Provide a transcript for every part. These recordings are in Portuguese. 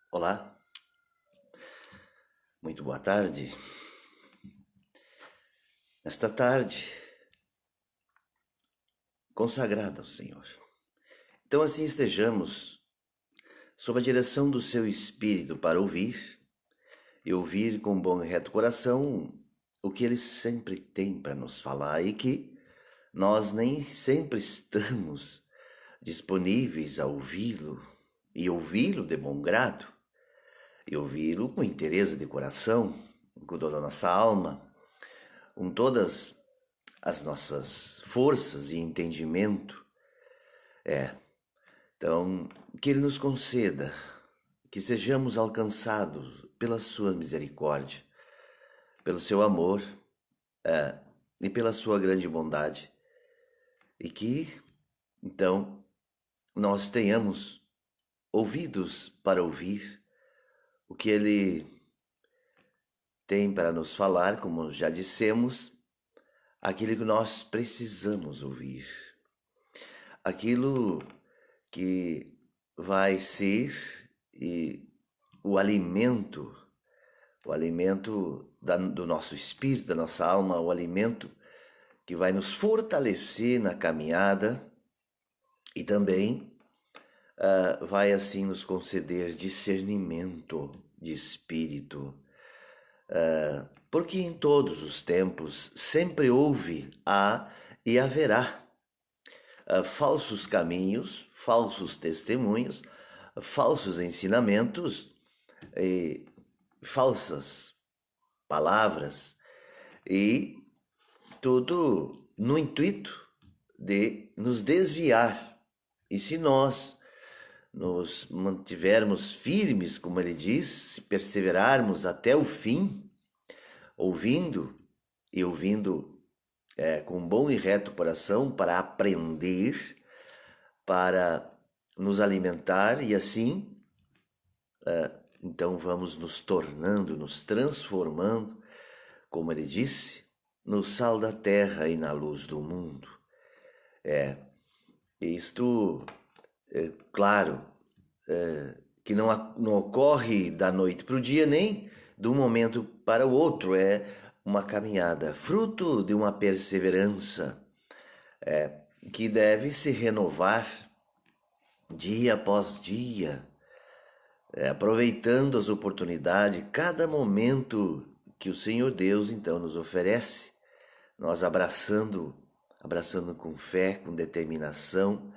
Olá, muito boa tarde. Esta tarde, consagrada ao Senhor. Então, assim estejamos sob a direção do seu Espírito para ouvir e ouvir com bom e reto coração o que Ele sempre tem para nos falar e que nós nem sempre estamos disponíveis a ouvi-lo e ouvi-lo de bom grado e ouvi-lo com interesse de coração, com toda a nossa alma, com todas as nossas forças e entendimento. Então, que Ele nos conceda que sejamos alcançados pela sua misericórdia, pelo seu amor e pela sua grande bondade. E que, então, nós tenhamos ouvidos para ouvir o que Ele tem para nos falar, como já dissemos, aquilo que nós precisamos ouvir. Aquilo que vai ser o alimento do nosso espírito, da nossa alma, o alimento que vai nos fortalecer na caminhada e também vai assim nos conceder discernimento de espírito, porque em todos os tempos sempre houve, há e haverá falsos caminhos, falsos testemunhos, falsos ensinamentos e falsas palavras, e tudo no intuito de nos desviar. E se nós nos mantivermos firmes, como ele diz, se perseverarmos até o fim, ouvindo com bom e reto coração para aprender, para nos alimentar e assim, então vamos nos tornando, nos transformando, como ele disse, no sal da terra e na luz do mundo. Isto, claro, que não ocorre da noite para o dia, nem de um momento para o outro, é uma caminhada, fruto de uma perseverança que deve se renovar dia após dia, aproveitando as oportunidades, cada momento que o Senhor Deus então nos oferece, nós abraçando com fé, com determinação,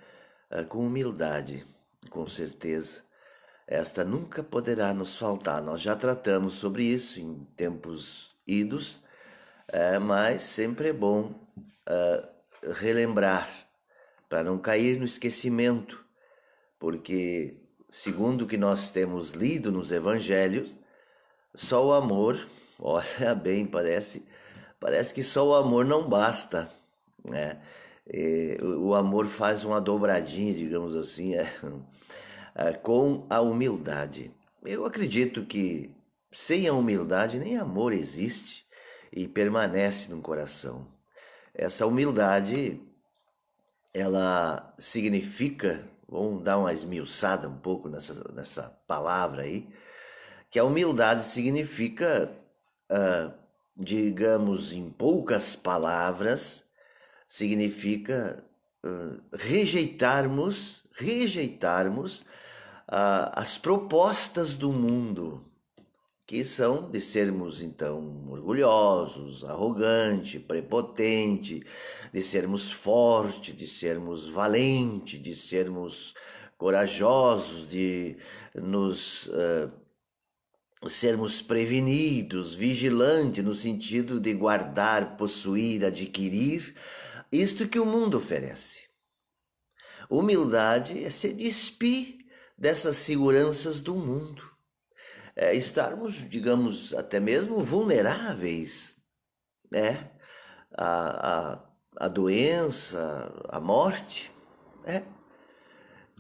com humildade, com certeza. Esta nunca poderá nos faltar. Nós já tratamos sobre isso em tempos idos, mas sempre é bom relembrar, para não cair no esquecimento, porque, segundo o que nós temos lido nos evangelhos, só o amor, olha bem, parece que só o amor não basta, né? O amor faz uma dobradinha, digamos assim, com a humildade. Eu acredito que sem a humildade nem amor existe e permanece no coração. Essa humildade, ela significa, vamos dar uma esmiuçada um pouco nessa palavra aí, que a humildade significa, digamos em poucas palavras, significa rejeitarmos as propostas do mundo, que são de sermos então orgulhosos, arrogantes, prepotentes, de sermos fortes, de sermos valentes, de sermos corajosos, de nos sermos prevenidos, vigilantes, no sentido de guardar, possuir, adquirir, isto que o mundo oferece. Humildade é se despir dessas seguranças do mundo. É estarmos, digamos, até mesmo vulneráveis, né? A doença, a morte,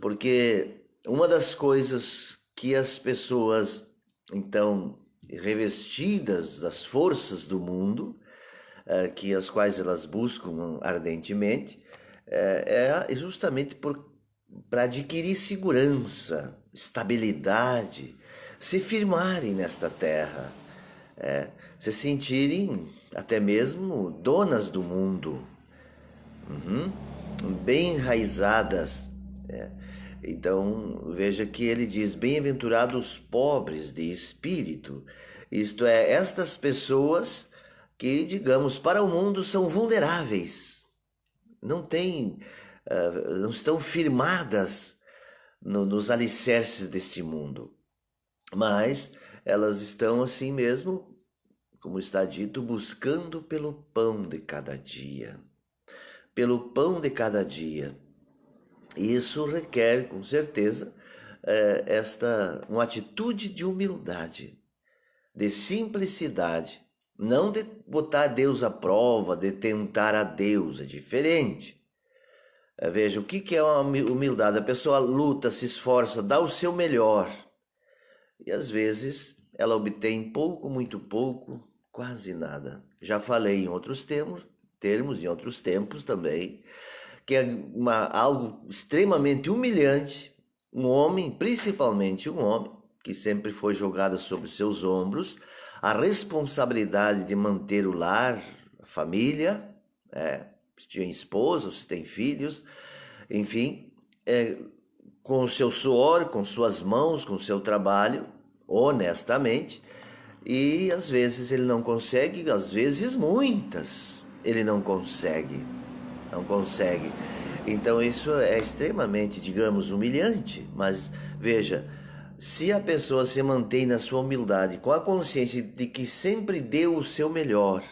porque uma das coisas que as pessoas, então, revestidas das forças do mundo, que as quais elas buscam ardentemente, é justamente para adquirir segurança, estabilidade, se firmarem nesta terra, se sentirem até mesmo donas do mundo, bem enraizadas. Então veja que ele diz: bem-aventurados os pobres de espírito, isto é, estas pessoas que, digamos, para o mundo são vulneráveis, não têm, não estão firmadas nos alicerces deste mundo, mas elas estão assim mesmo, como está dito, buscando pelo pão de cada dia. Pelo pão de cada dia. Isso requer, com certeza, uma atitude de humildade, de simplicidade, não de botar Deus à prova, de tentar a Deus, é diferente. Veja, o que é uma humildade? A pessoa luta, se esforça, dá o seu melhor. E às vezes ela obtém pouco, muito pouco, quase nada. Já falei em outros termos, em outros tempos também, que é algo extremamente humilhante. Um homem, principalmente um homem, que sempre foi jogado sobre seus ombros a responsabilidade de manter o lar, a família, se tem esposa, se tem filhos, enfim, com o seu suor, com suas mãos, com o seu trabalho, honestamente, e às vezes ele não consegue, às vezes muitas, ele não consegue. Então isso é extremamente, digamos, humilhante, mas veja, se a pessoa se mantém na sua humildade, com a consciência de que sempre deu o seu melhor,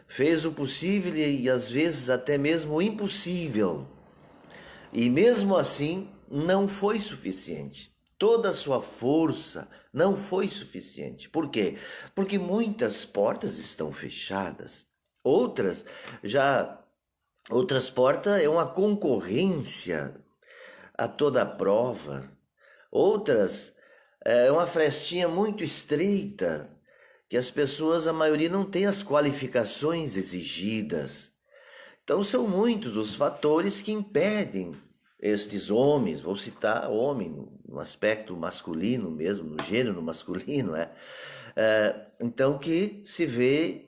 fez o possível e às vezes até mesmo o impossível, e mesmo assim não foi suficiente. Toda a sua força não foi suficiente. Por quê? Porque muitas portas estão fechadas. Outras portas é uma concorrência a toda prova. Outras é uma frestinha muito estreita, que as pessoas, a maioria, não tem as qualificações exigidas. Então são muitos os fatores que impedem estes homens, vou citar homem no aspecto masculino mesmo, no gênero masculino, então que se vê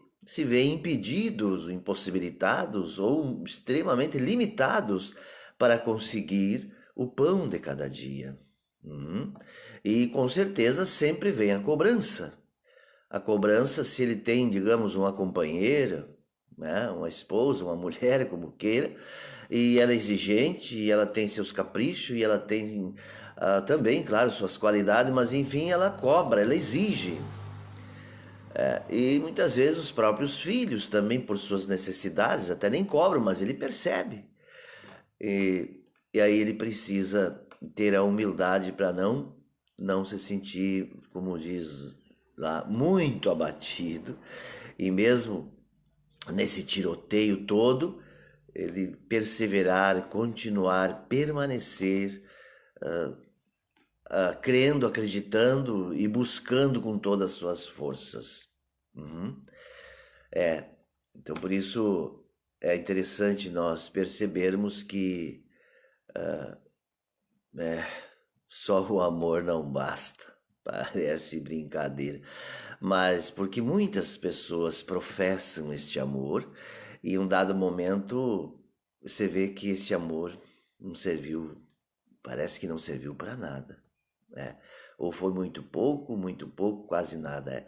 impedidos, impossibilitados ou extremamente limitados para conseguir o pão de cada dia. E com certeza sempre vem a cobrança. A cobrança, se ele tem, digamos, uma companheira, uma esposa, uma mulher, como queira, e ela é exigente, e ela tem seus caprichos, e ela tem também, claro, suas qualidades, mas enfim, ela cobra, ela exige. E muitas vezes os próprios filhos também, por suas necessidades, até nem cobram, mas ele percebe. E aí ele precisa ter a humildade para não se sentir, como diz lá, muito abatido, e mesmo nesse tiroteio todo, ele perseverar, continuar, permanecer, crendo, acreditando e buscando com todas as suas forças. Então por isso é interessante nós percebermos que só o amor não basta. Parece brincadeira, mas porque muitas pessoas professam este amor e em um dado momento você vê que este amor não serviu, parece que não serviu para nada, ou foi muito pouco, quase nada.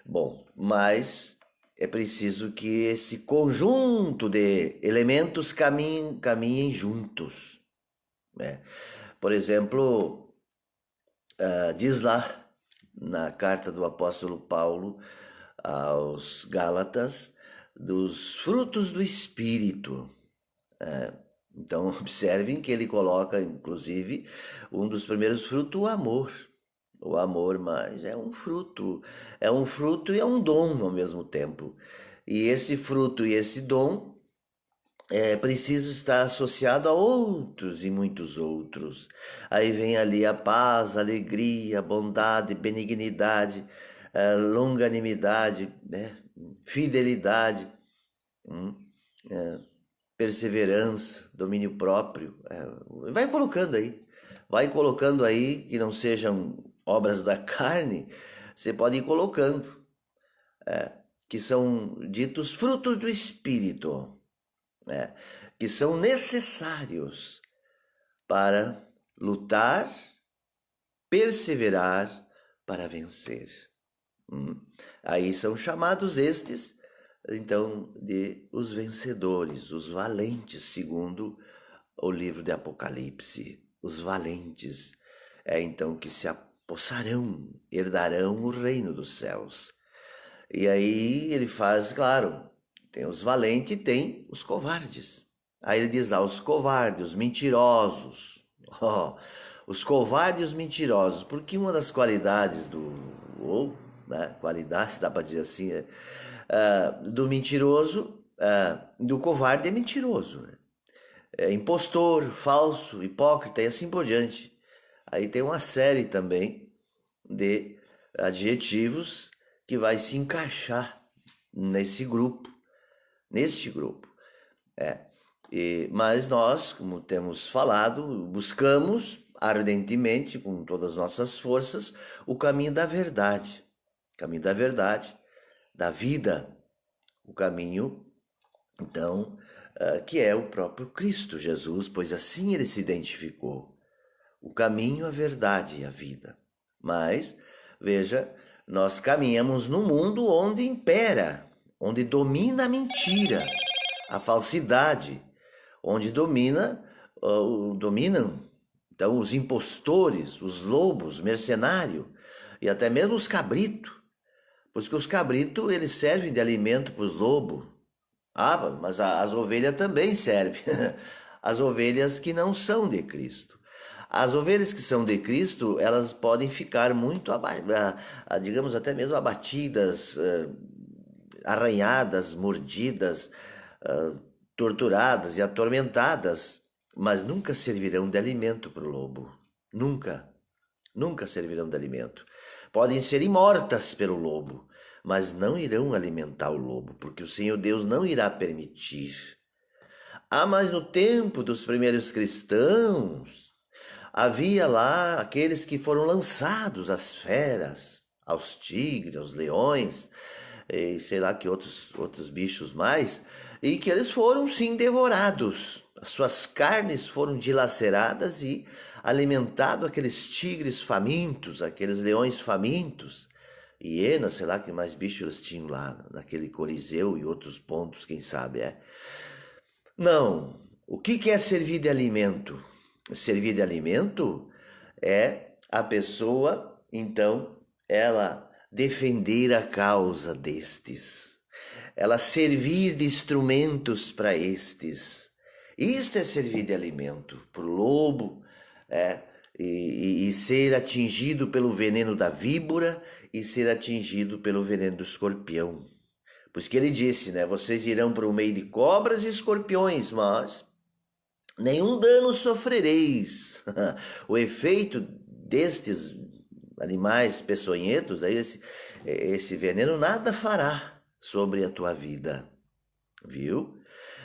Bom, mas é preciso que esse conjunto de elementos caminhem juntos. Por exemplo, diz lá na carta do apóstolo Paulo aos Gálatas dos frutos do Espírito. Então observem que ele coloca, inclusive, um dos primeiros frutos, o amor. O amor, mas é um fruto e é um dom ao mesmo tempo. E esse fruto e esse dom é preciso estar associado a outros e muitos outros. Aí vem ali a paz, a alegria, a bondade, benignidade, a longanimidade, fidelidade, perseverança, domínio próprio. Vai colocando aí que não sejam, obras da carne, você pode ir colocando, que são ditos frutos do Espírito, que são necessários para lutar, perseverar, para vencer. Aí são chamados estes, então, de os vencedores, os valentes, segundo o livro de Apocalipse. Os valentes então que se apossarão, herdarão o reino dos céus. E aí ele faz, claro, tem os valentes e tem os covardes. Aí ele diz lá, os covardes, os mentirosos. Os covardes e os mentirosos, porque uma das qualidades qualidades, dá para dizer assim, do mentiroso, do covarde é mentiroso. Impostor, falso, hipócrita e assim por diante. Aí tem uma série também de adjetivos que vai se encaixar neste grupo. Mas nós, como temos falado, buscamos ardentemente, com todas as nossas forças, o caminho da verdade. Caminho da verdade, da vida. O caminho, então, que é o próprio Cristo Jesus, pois assim ele se identificou. O caminho, a verdade e a vida. Mas, veja, nós caminhamos num mundo onde impera, onde domina a mentira, a falsidade, onde dominam, então, os impostores, os lobos, mercenários e até mesmo os cabritos. Pois que os cabritos, eles servem de alimento para os lobos. Mas as ovelhas também servem. As ovelhas que não são de Cristo. As ovelhas que são de Cristo, elas podem ficar muito, digamos, até mesmo abatidas, arranhadas, mordidas, torturadas e atormentadas, mas nunca servirão de alimento para o lobo. Nunca servirão de alimento. Podem ser imortas pelo lobo, mas não irão alimentar o lobo, porque o Senhor Deus não irá permitir. Mas no tempo dos primeiros cristãos, havia lá aqueles que foram lançados às feras, aos tigres, aos leões, e sei lá que outros bichos mais, e que eles foram sim devorados. As suas carnes foram dilaceradas e alimentado aqueles tigres famintos, aqueles leões famintos, hienas, sei lá que mais bichos eles tinham lá, naquele Coliseu e outros pontos, quem sabe, Não, o que é servir de alimento? Servir de alimento é a pessoa, então, ela defender a causa destes, ela servir de instrumentos para estes. Isto é servir de alimento para o lobo, e ser atingido pelo veneno da víbora e ser atingido pelo veneno do escorpião. Pois que ele disse, vocês irão para o meio de cobras e escorpiões, mas nenhum dano sofrereis. O efeito destes animais peçonhentos, esse veneno nada fará sobre a tua vida, viu?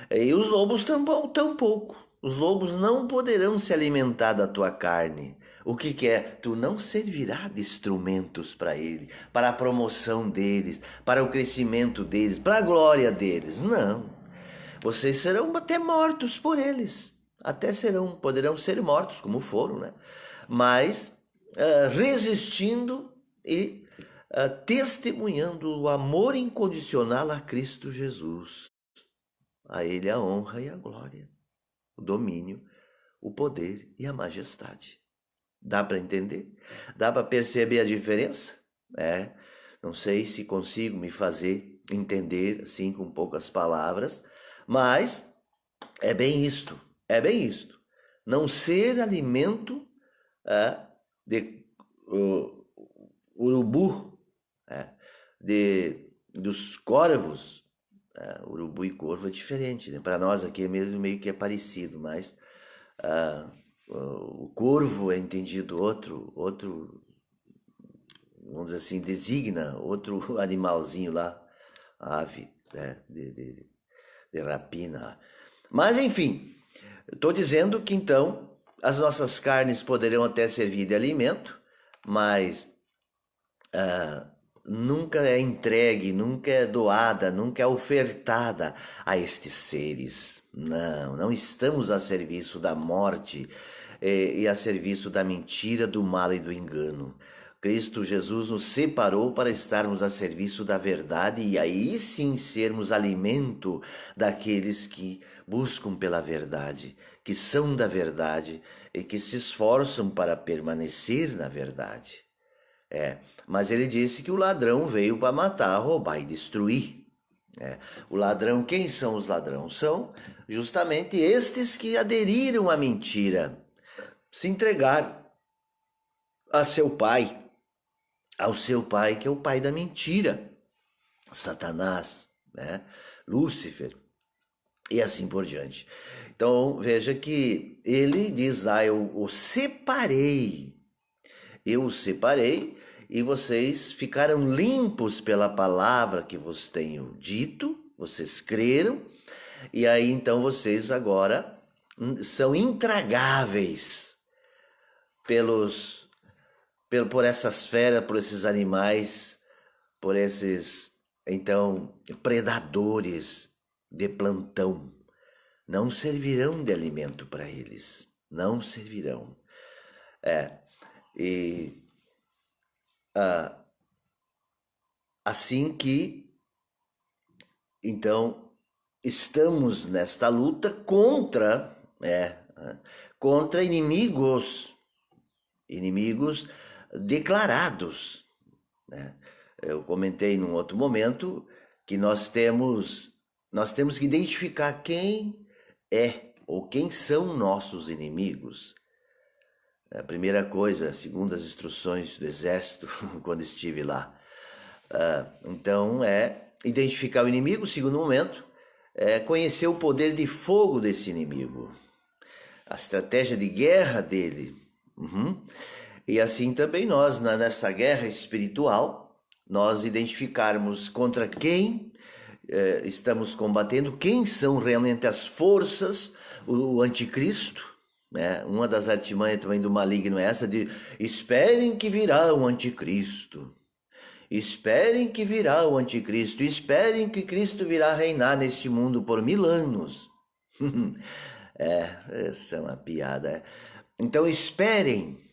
E os lobos tampouco. Os lobos não poderão se alimentar da tua carne. O que é? Tu não servirá de instrumentos para ele, para a promoção deles, para o crescimento deles, para a glória deles. Não. Vocês serão até mortos por eles. Poderão ser mortos, como foram, Mas resistindo e testemunhando o amor incondicional a Cristo Jesus. A ele a honra e a glória, o domínio, o poder e a majestade. Dá para entender? Dá para perceber a diferença? Não sei se consigo me fazer entender assim com poucas palavras, mas é bem isto. Não ser alimento de urubu, dos corvos. Urubu e corvo é diferente, Para nós aqui é mesmo meio que é parecido, mas o corvo é entendido outro, vamos dizer assim, designa outro animalzinho lá, ave, de rapina. Mas enfim, estou dizendo que então as nossas carnes poderão até servir de alimento, mas nunca é entregue, nunca é doada, nunca é ofertada a estes seres. Não, não estamos a serviço da morte e a serviço da mentira, do mal e do engano. Cristo Jesus nos separou para estarmos a serviço da verdade e aí sim sermos alimento daqueles que buscam pela verdade, que são da verdade e que se esforçam para permanecer na verdade. Mas ele disse que o ladrão veio para matar, roubar e destruir. O ladrão, quem são os ladrões? São justamente estes que aderiram à mentira, se entregaram a seu pai, ao seu pai, que é o pai da mentira, Satanás, né? Lúcifer, e assim por diante. Então veja que ele diz: eu o separei, eu o separei, e vocês ficaram limpos pela palavra que vos tenho dito, vocês creram, e aí então vocês agora são intragáveis por essas feras, por esses animais, por esses, então, predadores de plantão. Não servirão de alimento para eles, não servirão. Assim que, então, estamos nesta luta contra inimigos declarados, né? Eu comentei num outro momento que nós temos que identificar quem é ou quem são nossos inimigos. A primeira coisa, segundo as instruções do exército, quando estive lá. Então, identificar o inimigo. Segundo momento, conhecer o poder de fogo desse inimigo, a estratégia de guerra dele. E assim também nós, nessa guerra espiritual, nós identificarmos contra quem estamos combatendo, quem são realmente as forças, o anticristo. Uma das artimanhas também do maligno é essa de: esperem que virá o anticristo. Esperem que virá o anticristo, esperem que Cristo virá reinar neste mundo por 1000 anos. Essa é uma piada. Então esperem.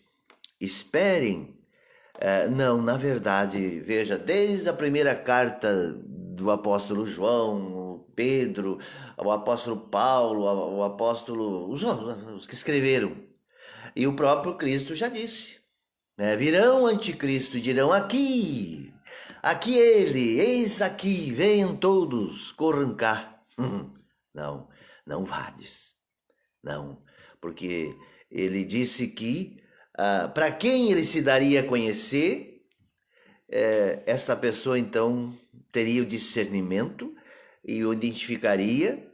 Não, na verdade, veja, desde a primeira carta do apóstolo João, o Pedro, o apóstolo Paulo, o apóstolo, os que escreveram, e o próprio Cristo já disse, né? Virão anticristo e dirão: aqui ele, eis aqui, venham todos, corram cá. Não vades, não, porque ele disse que para quem ele se daria a conhecer, esta pessoa então teria o discernimento e o identificaria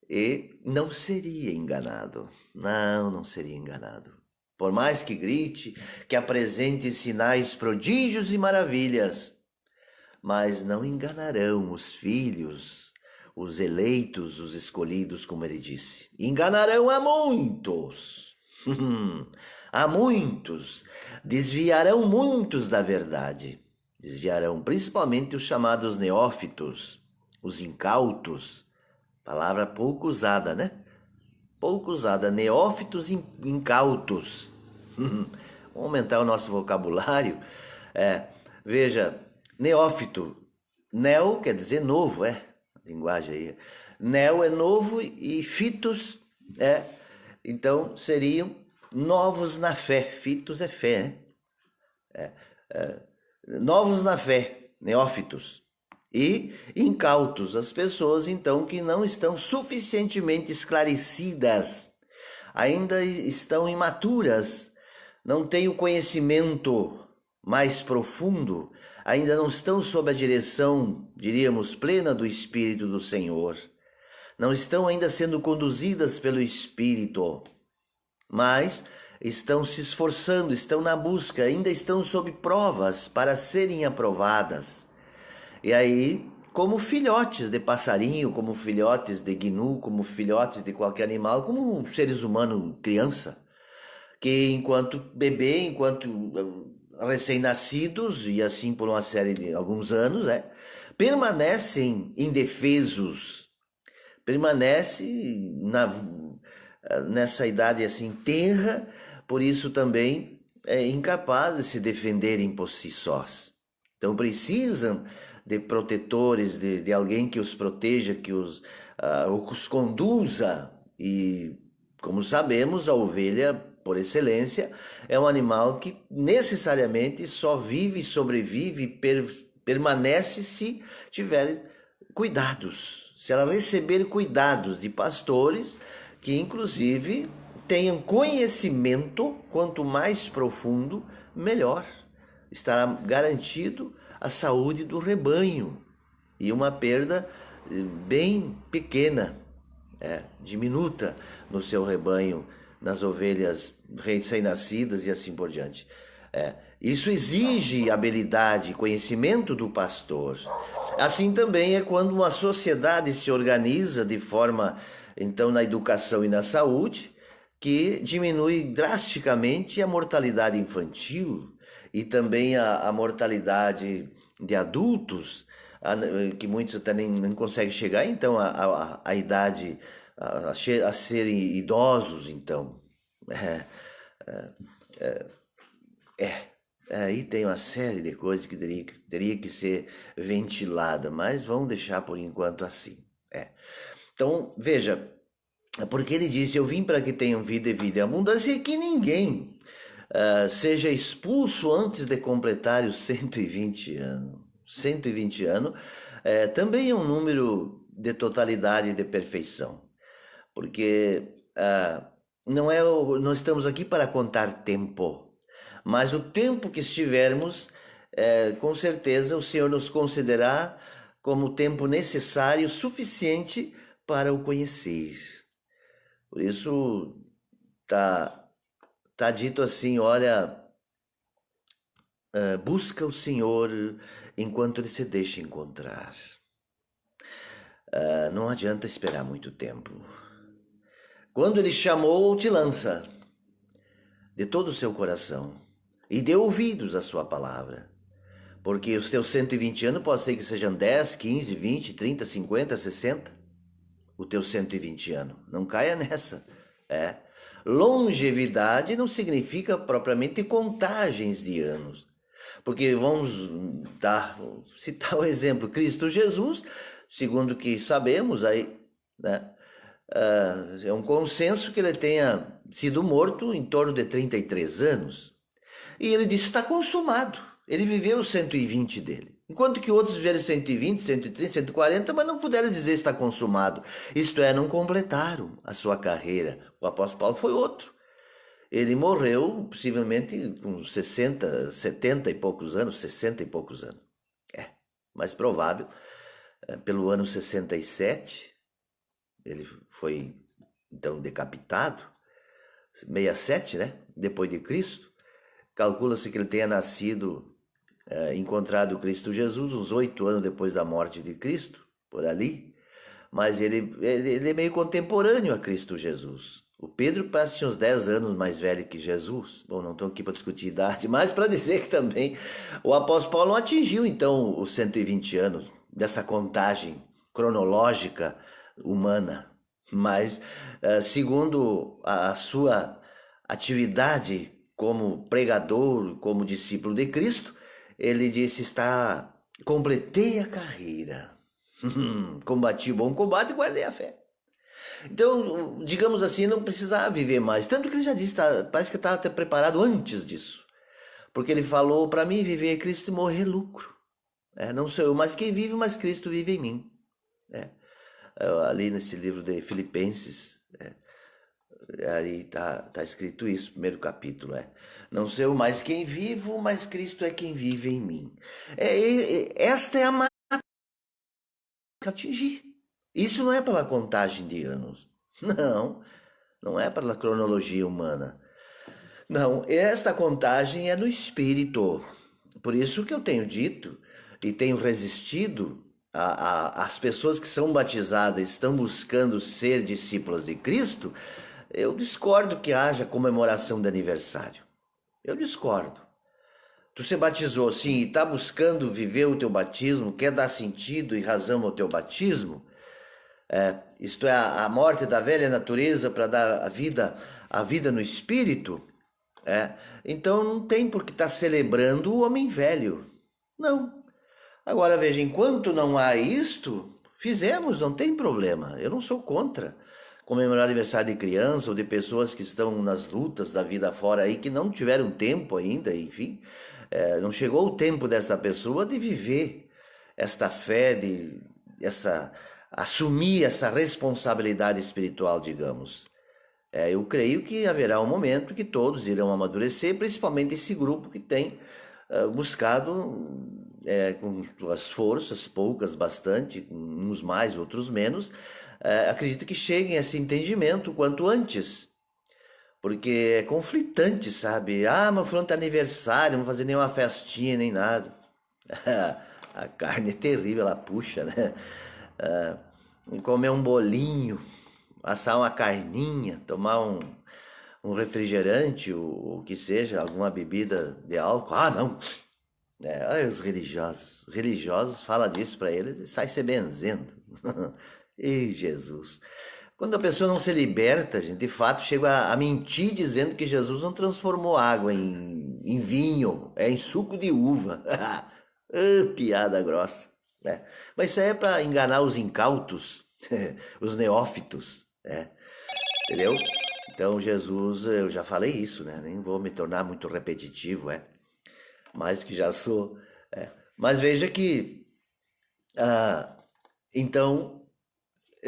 e não seria enganado. Não seria enganado. Por mais que grite, que apresente sinais, prodígios e maravilhas, mas não enganarão os filhos, os eleitos, os escolhidos, como ele disse. Enganarão a muitos. A muitos, desviarão muitos da verdade, desviarão principalmente os chamados neófitos, os incautos, palavra pouco usada, né? Pouco usada, neófitos e incautos. Vamos aumentar o nosso vocabulário. Veja, neófito, neo quer dizer novo, linguagem aí. Neo é novo e fitos então seriam novos na fé. Fitos é fé, né? Novos na fé, neófitos. E incautos, as pessoas então que não estão suficientemente esclarecidas, ainda estão imaturas, não têm o conhecimento mais profundo, ainda não estão sob a direção, diríamos, plena do Espírito do Senhor. Não estão ainda sendo conduzidas pelo Espírito, mas estão se esforçando, estão na busca, ainda estão sob provas para serem aprovadas. E aí, como filhotes de passarinho, como filhotes de gnu, como filhotes de qualquer animal, como seres humanos, criança, que enquanto bebê, enquanto recém-nascidos, e assim por uma série de alguns anos, permanecem indefesos, permanece nessa idade assim tenra, por isso também é incapaz de se defenderem por si sós. Então precisam de protetores, de alguém que os proteja, que os conduza. E como sabemos, a ovelha, por excelência, é um animal que necessariamente só vive, sobrevive, permanece se tiver cuidados, se ela receber cuidados de pastores que inclusive tenham conhecimento, quanto mais profundo, melhor. Estará garantido a saúde do rebanho e uma perda bem pequena, diminuta no seu rebanho, nas ovelhas recém-nascidas e assim por diante. Isso exige habilidade e conhecimento do pastor. Assim também é quando uma sociedade se organiza de forma, então, na educação e na saúde, que diminui drasticamente a mortalidade infantil e também a mortalidade de adultos, que muitos até nem conseguem chegar, então, a idade, a serem idosos, então. Aí tem uma série de coisas que teria que ser ventilada, mas vamos deixar por enquanto assim. Então, veja, porque ele disse, eu vim para que tenham vida e vida em abundância, e que ninguém seja expulso antes de completar os 120 anos. 120 anos também é um número de totalidade e de perfeição, porque não estamos aqui para contar tempo, mas o tempo que estivermos, com certeza o Senhor nos considerará como tempo necessário, suficiente para o conhecer. Por isso tá dito assim, olha, busca o Senhor enquanto ele se deixa encontrar. Não adianta esperar muito tempo. Quando ele chamou, te lança de todo o seu coração e dê ouvidos à sua palavra. Porque os teus 120 anos pode ser que sejam 10, 15, 20, 30, 50, 60. O teu 120 anos. Não caia nessa. Longevidade não significa propriamente contagens de anos. Porque vamos citar o exemplo, Cristo Jesus, segundo o que sabemos aí, né? É um consenso que ele tenha sido morto em torno de 33 anos. E ele disse, está consumado. Ele viveu os 120 dele. Enquanto que outros viveram 120, 130, 140, mas não puderam dizer está consumado. Isto é, não completaram a sua carreira. O apóstolo Paulo foi outro. Ele morreu possivelmente com 60, 70 e poucos anos, 60 e poucos anos. Mais provável, pelo ano 67, ele foi então decapitado, 67, né? Depois de Cristo. Calcula-se que ele tenha nascido, encontrado Cristo Jesus uns 8 anos depois da morte de Cristo, por ali. Mas ele é meio contemporâneo a Cristo Jesus. O Pedro parece que tinha uns 10 anos mais velho que Jesus. Bom, não estou aqui para discutir idade, mas para dizer que também o apóstolo Paulo não atingiu então os 120 anos dessa contagem cronológica humana. Mas, segundo a sua atividade como pregador, como discípulo de Cristo, ele disse, completei a carreira, combati o bom combate e guardei a fé. Então, digamos assim, não precisava viver mais. Tanto que ele já disse, parece que estava até preparado antes disso. Porque ele falou, para mim, viver é Cristo e morrer é lucro. Não sou eu mais quem vive, mas Cristo vive em mim. Ali nesse livro de Filipenses, ali está escrito isso, primeiro capítulo. Não sou eu mais quem vivo, mas Cristo é quem vive em mim. Esta é a meta que atingir. Isso não é pela contagem de anos. Não é pela cronologia humana. Não, esta contagem é do Espírito. Por isso que eu tenho dito e tenho resistido as pessoas que são batizadas, estão buscando ser discípulos de Cristo. Eu discordo que haja comemoração de aniversário. Eu discordo. Tu se batizou, sim, e está buscando viver o teu batismo, quer dar sentido e razão ao teu batismo, isto é, a morte da velha natureza para dar a vida no espírito, então não tem por que estar celebrando o homem velho. Não. Agora veja, enquanto não há isto, fizemos, não tem problema. Eu não sou contra comemorar aniversário de criança ou de pessoas que estão nas lutas da vida fora aí, que não tiveram tempo ainda, enfim. Não chegou o tempo dessa pessoa de viver esta fé, assumir essa responsabilidade espiritual, digamos. Eu creio que haverá um momento que todos irão amadurecer, principalmente esse grupo que tem buscado com as forças, poucas, bastante, uns mais, outros menos, acredito que cheguem a esse entendimento quanto antes, porque é conflitante, sabe? Mas foi um aniversário, não vou fazer nenhuma festinha, nem nada. A carne é terrível, ela puxa, né? Comer um bolinho, assar uma carninha, tomar um refrigerante, ou o que seja, alguma bebida de álcool. Não! Os religiosos falam disso para eles e sai se benzendo. Ei, Jesus! Quando a pessoa não se liberta, gente, de fato chega a mentir dizendo que Jesus não transformou água em vinho, em suco de uva. Piada grossa. Mas isso aí é para enganar os incautos, os neófitos, entendeu? Então Jesus, eu já falei isso, né? Nem vou me tornar muito repetitivo, mais que já sou. Mas veja que, então,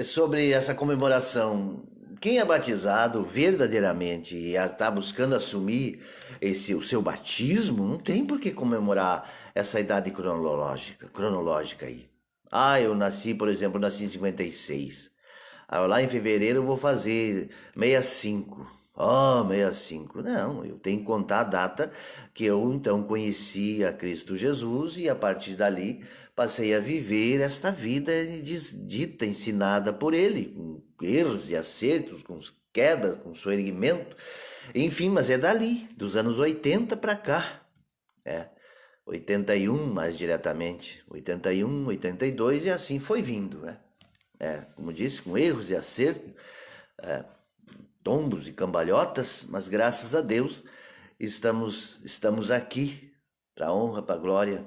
sobre essa comemoração, quem é batizado verdadeiramente e está buscando assumir o seu batismo, não tem por que comemorar essa idade cronológica aí. Eu nasci, por exemplo, nasci em 56. Lá em fevereiro eu vou fazer 65. 65. Não, eu tenho que contar a data que eu então conheci a Cristo Jesus e a partir dali passei a viver esta vida dita, ensinada por Ele, com erros e acertos, com quedas, com seu erguimento, enfim, mas é dali, dos anos 80 para cá, 81 mais diretamente, 81, 82 e assim foi vindo, como disse, com erros e acertos, tombos e cambalhotas, mas graças a Deus estamos aqui para a honra, para a glória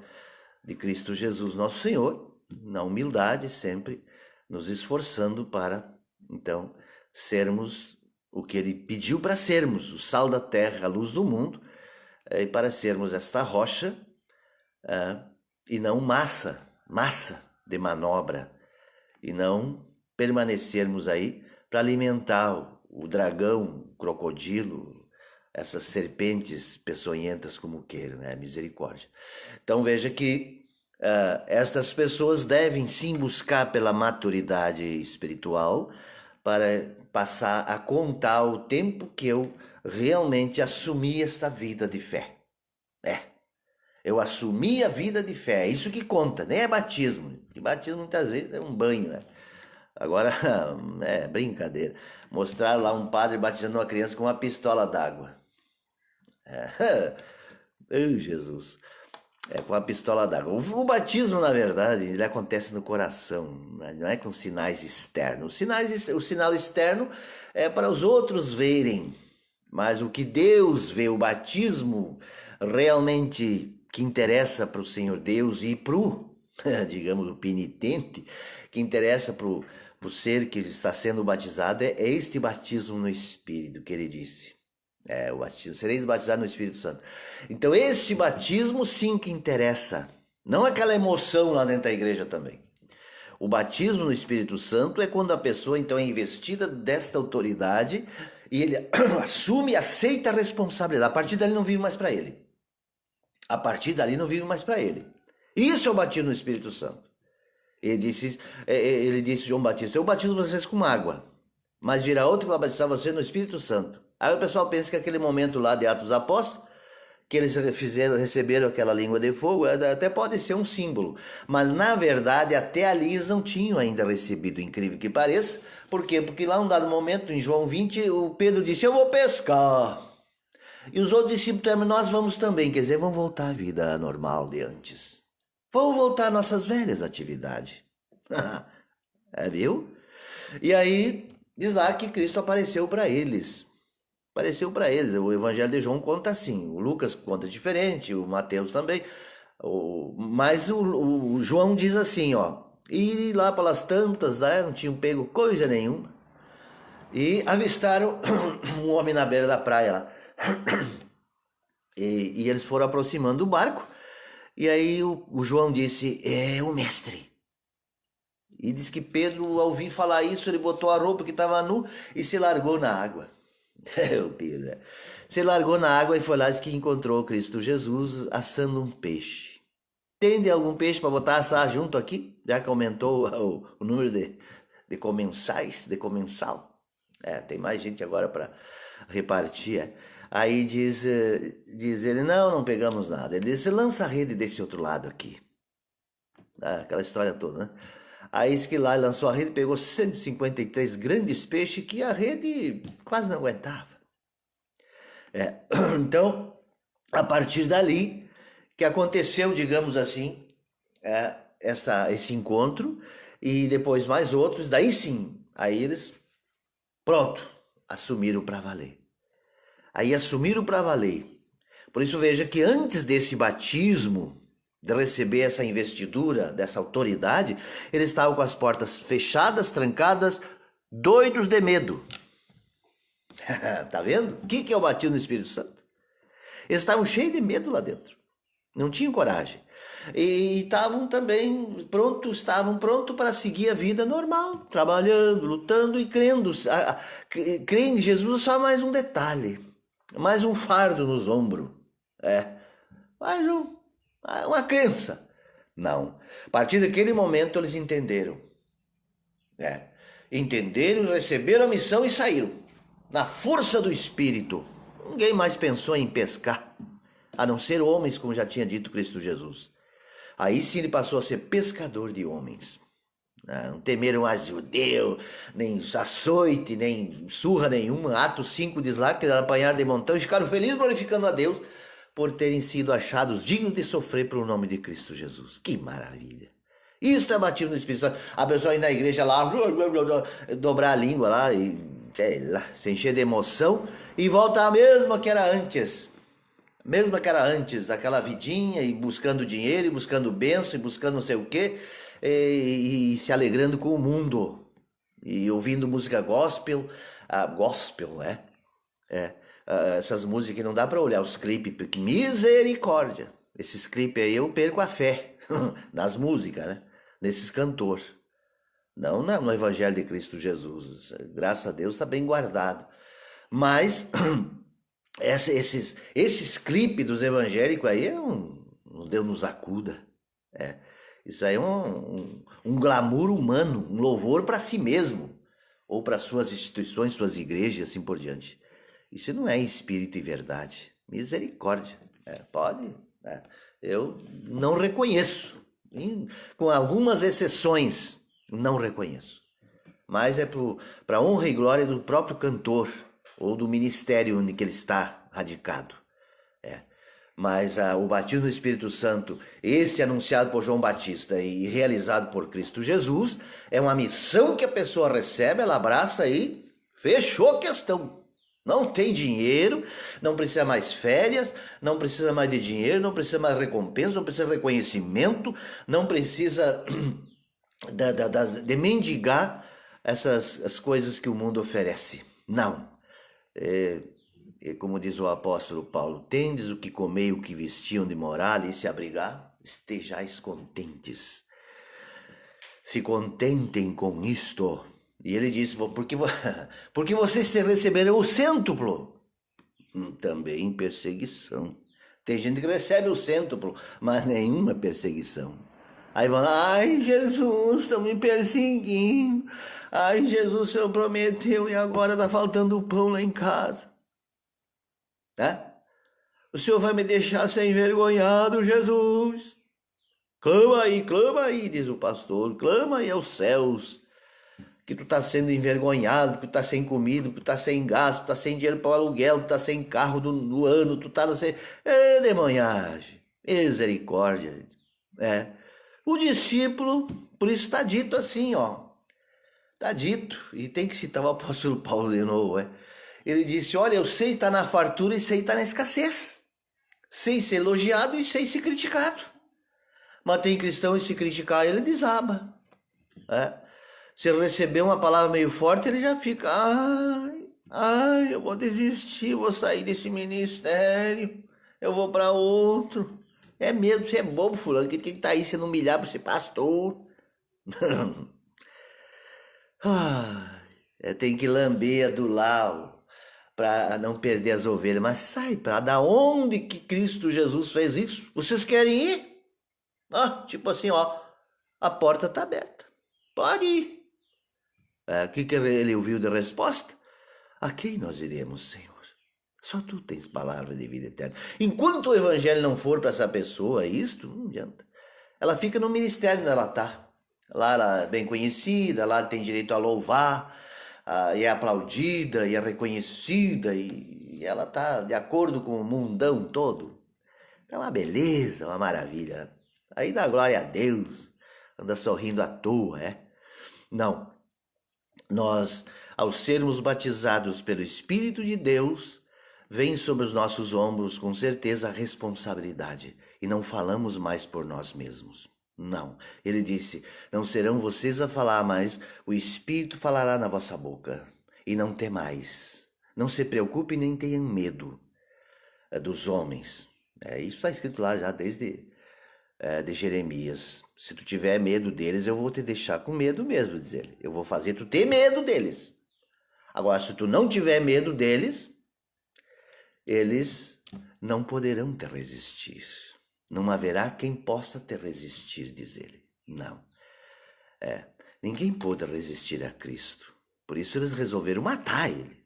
de Cristo Jesus, nosso Senhor, na humildade sempre, nos esforçando para, então, sermos o que Ele pediu para sermos, o sal da terra, a luz do mundo, e para sermos esta rocha e não massa de manobra, e não permanecermos aí para alimentar o dragão, o crocodilo, essas serpentes peçonhentas como queiram, misericórdia. Então veja que estas pessoas devem sim buscar pela maturidade espiritual para passar a contar o tempo que eu realmente assumi esta vida de fé. Eu assumi a vida de fé, é isso que conta, nem é batismo. E batismo muitas vezes é um banho, Agora, é brincadeira. Mostrar lá um padre batizando uma criança com uma pistola d'água. Jesus. Com a pistola d'água. O batismo, na verdade, ele acontece no coração, não é com sinais externos. O sinal externo é para os outros verem, mas o que Deus vê, o batismo realmente que interessa para o Senhor Deus e para o, digamos, o penitente, que interessa para o ser que está sendo batizado, é este batismo no Espírito que ele disse. O batismo, sereis batizados no Espírito Santo. Então este batismo sim que interessa, não aquela emoção lá dentro da igreja também. O batismo no Espírito Santo é quando a pessoa então é investida desta autoridade e ele assume e aceita a responsabilidade. A partir dali não vive mais para ele. A partir dali não vive mais para ele. Isso é o batismo no Espírito Santo. Ele disse João Batista, eu batizo vocês com água, mas virá outro que vai batizar você no Espírito Santo. Aí o pessoal pensa que aquele momento lá de Atos dos Apóstolos, que eles receberam aquela língua de fogo, até pode ser um símbolo. Mas na verdade até ali eles não tinham ainda recebido, incrível que pareça. Por quê? Porque lá um dado momento, em João 20, o Pedro disse, eu vou pescar. E os outros discípulos também, nós vamos também, quer dizer, vamos voltar à vida normal de antes. Vamos voltar às nossas velhas atividades. Viu? E aí, diz lá que Cristo apareceu para eles. Apareceu para eles. O Evangelho de João conta assim, o Lucas conta diferente, o Mateus também. Mas o João diz assim, ó. E lá pelas tantas, né, não tinham pego coisa nenhuma. E avistaram um homem na beira da praia lá. E eles foram aproximando do barco. E aí o João disse, é o mestre. E diz que Pedro, ao ouvir falar isso, ele botou a roupa que estava nu e se largou na água. O Pedro. Se largou na água e foi lá que encontrou Cristo Jesus assando um peixe. Tem algum peixe para botar assar junto aqui? Já que aumentou o número de comensais, de comensal. Tem mais gente agora para repartir. Aí diz ele, não pegamos nada. Ele disse, lança a rede desse outro lado aqui. Aquela história toda, né? Aí disse que lá ele lançou a rede, pegou 153 grandes peixes que a rede quase não aguentava. Então, a partir dali, que aconteceu, digamos assim, esse encontro, e depois mais outros, daí sim, aí eles, pronto, assumiram para valer. Aí assumiram para valer. Por isso veja que antes desse batismo, de receber essa investidura, dessa autoridade, eles estavam com as portas fechadas, trancadas, doidos de medo. Tá vendo? O que é o batismo no Espírito Santo? Eles estavam cheios de medo lá dentro. Não tinham coragem. E estavam também prontos para seguir a vida normal, trabalhando, lutando e crendo. Crendo em Jesus só mais um detalhe, mais um fardo nos ombros. Mais uma crença. Não. A partir daquele momento eles entenderam. Entenderam, receberam a missão e saíram. Na força do Espírito. Ninguém mais pensou em pescar, a não ser homens, como já tinha dito Cristo Jesus. Aí sim ele passou a ser pescador de homens. Não temeram mais judeu, nem açoite, nem surra nenhuma. Atos 5 diz lá que eles apanharam de montão e ficaram felizes glorificando a Deus por terem sido achados dignos de sofrer pelo nome de Cristo Jesus. Que maravilha! Isso é batismo no Espírito Santo. A pessoa ir na igreja lá, dobrar a língua lá, e, sei lá, se encher de emoção, e volta a mesma que era antes. Mesma que era antes, aquela vidinha, e buscando dinheiro, e buscando bênção, e buscando não sei o quê, e se alegrando com o mundo. E ouvindo música gospel, essas músicas que não dá para olhar os clipes, porque misericórdia. Esses clipes aí eu perco a fé nas músicas, né? Nesses cantores. Não no Evangelho de Cristo Jesus. Graças a Deus está bem guardado. Mas esses clipes dos evangélicos aí Deus nos acuda. Isso aí é um glamour humano, um louvor para si mesmo, ou para suas instituições, suas igrejas e assim por diante. Isso não é espírito e verdade. Misericórdia. Pode. Eu não reconheço. Com algumas exceções, não reconheço. Mas é para a honra e glória do próprio cantor, ou do ministério onde ele está radicado. Mas o batismo no Espírito Santo, esse anunciado por João Batista e realizado por Cristo Jesus, é uma missão que a pessoa recebe, ela abraça e fechou a questão. Não tem dinheiro, não precisa mais férias, não precisa mais de dinheiro, não precisa mais recompensa, não precisa de reconhecimento, não precisa de mendigar as coisas que o mundo oferece. Não. Como diz o apóstolo Paulo, tendes o que comer e o que vestir, onde morar e se abrigar, estejais contentes. Se contentem com isto. E ele disse, porque vocês receberam o cêntuplo. Também perseguição. Tem gente que recebe o cêntuplo, mas nenhuma perseguição. Aí vão lá, ai Jesus, estão me perseguindo. Ai Jesus, o Senhor prometeu e agora está faltando o pão lá em casa. O Senhor vai me deixar ser envergonhado, Jesus. Clama aí, diz o pastor, clama aí aos céus. que tu tá sendo envergonhado, que tu tá sem comida, que tu tá sem gás, que tu tá sem dinheiro para o aluguel, que tu tá sem carro do ano, tu tá não sei... É demonhagem, misericórdia. É. O discípulo, por isso está dito assim, ó. Está dito, e tem que citar o apóstolo Paulo de novo, é. Ele disse, olha, eu sei estar na fartura e sei estar na escassez. Sei ser elogiado e sei ser criticado. Mas tem cristão e se criticar ele desaba. É. Se ele receber uma palavra meio forte, ele já fica, ai, eu vou desistir, vou sair desse ministério, eu vou para outro. É mesmo, você é bobo, fulano, que tá aí sendo humilhado por ser pastor. Tem que lamber, adular, para não perder as ovelhas. Mas sai, para da onde que Cristo Jesus fez isso? Vocês querem ir? Tipo assim, ó, a porta está aberta. Pode ir. O que ele ouviu de resposta? A quem nós iremos, Senhor? Só tu tens palavra de vida eterna. Enquanto o evangelho não for para essa pessoa, isto não adianta. Ela fica no ministério onde ela está. Lá ela é bem conhecida, lá tem direito a louvar, e é aplaudida, e é reconhecida, e ela está de acordo com o mundão todo. É uma beleza, uma maravilha. Aí dá glória a Deus, anda sorrindo à toa, é? Não. Nós, ao sermos batizados pelo Espírito de Deus, vem sobre os nossos ombros com certeza a responsabilidade e não falamos mais por nós mesmos. Não, ele disse, não serão vocês a falar, mas o Espírito falará na vossa boca. E não temais, não se preocupe nem tenham medo dos homens. Isso está escrito lá já desde de Jeremias. Se tu tiver medo deles, eu vou te deixar com medo mesmo, diz ele. Eu vou fazer tu ter medo deles. Agora, se tu não tiver medo deles, eles não poderão te resistir. Não haverá quem possa te resistir, diz ele. Não. Ninguém pôde resistir a Cristo. Por isso eles resolveram matar ele.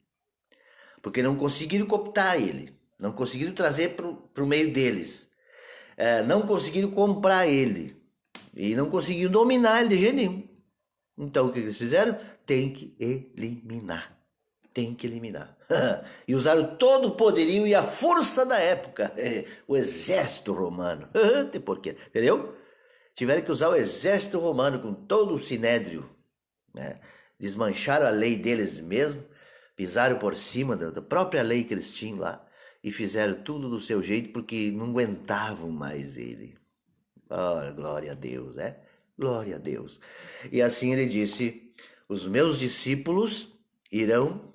Porque não conseguiram cooptar ele. Não conseguiram trazer para o meio deles. Não conseguiram comprar ele. E não conseguiram dominar ele de jeito nenhum. Então o que eles fizeram? Tem que eliminar. Tem que eliminar. E usaram todo o poderio e a força da época. O exército romano. Tem porquê, entendeu? Tiveram que usar o exército romano com todo o sinédrio. Desmancharam a lei deles mesmo. Pisaram por cima da própria lei que eles tinham lá. E fizeram tudo do seu jeito porque não aguentavam mais ele. Glória a Deus, Glória a Deus. E assim ele disse, os meus discípulos irão,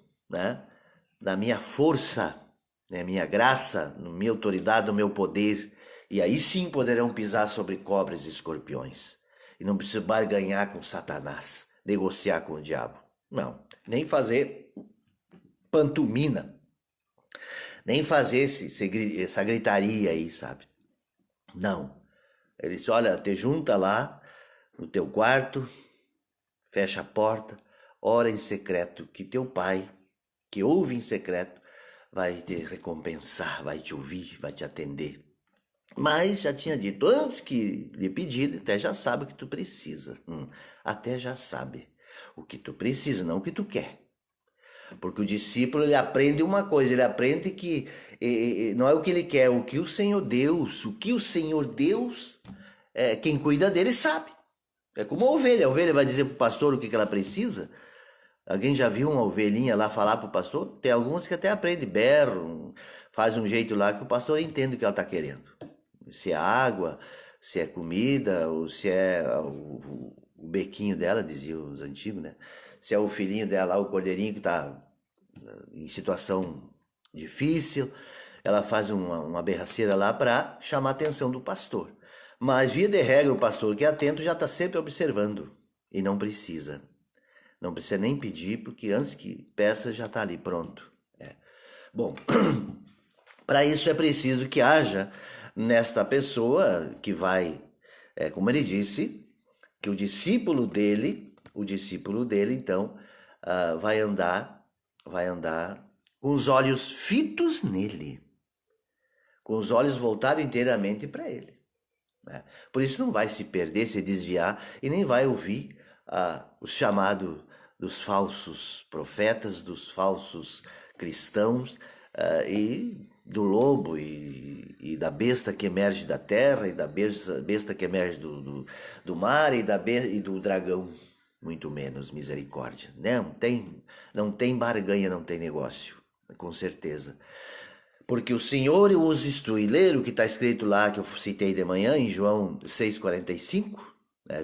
na minha força, na minha graça, na minha autoridade, no meu poder, e aí sim poderão pisar sobre cobras e escorpiões. E não precisam barganhar com Satanás, negociar com o diabo. Não, nem fazer pantomina, nem fazer essa gritaria aí, sabe? Não. Ele disse, olha, te junta lá no teu quarto, fecha a porta, ora em secreto, que teu pai, que ouve em secreto, vai te recompensar, vai te ouvir, vai te atender. Mas já tinha dito, antes que lhe pedir, até já sabe o que tu precisa. Até já sabe o que tu precisa, não o que tu quer. Porque o discípulo, ele aprende uma coisa, ele aprende que não é o que ele quer, o que o Senhor Deus, quem cuida dele sabe. É como a ovelha vai dizer pro pastor o que ela precisa. Alguém já viu uma ovelhinha lá falar pro pastor? Tem algumas que até aprendem, berram, faz um jeito lá que o pastor entende o que ela está querendo. Se é água, se é comida, ou se é o bequinho dela, diziam os antigos, né? Se é o filhinho dela, o cordeirinho que está em situação difícil, ela faz uma berraceira lá para chamar a atenção do pastor. Mas, via de regra, o pastor que é atento já está sempre observando e não precisa. Não precisa nem pedir, porque antes que peça já está ali pronto. Bom, para isso é preciso que haja nesta pessoa que vai, como ele disse, que o discípulo dele, então, vai andar com os olhos fitos nele, com os olhos voltados inteiramente para ele. Por isso não vai se perder, se desviar e nem vai ouvir o chamado dos falsos profetas, dos falsos cristãos, e do lobo e da besta que emerge da terra, e da besta que emerge do mar, e do dragão, muito menos misericórdia. Não tem barganha, não tem negócio, com certeza. Porque o Senhor os instruí-lo, que está escrito lá, que eu citei de manhã, em João 6,45,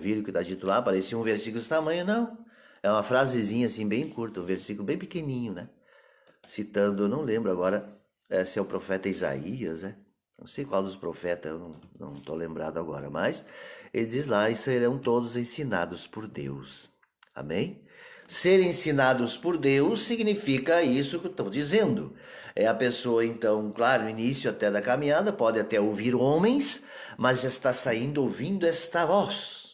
viram que está dito lá, parecia um versículo desse tamanho, não. É uma frasezinha assim bem curta, um versículo bem pequenininho, né? Citando, eu não lembro agora se é o profeta Isaías, né? Não sei qual dos profetas, eu não estou lembrado agora, mas ele diz lá, e serão todos ensinados por Deus. Amém? Ser ensinados por Deus significa isso que eu estou dizendo. É a pessoa, então, claro, no início até da caminhada, pode até ouvir homens, mas já está saindo ouvindo esta voz.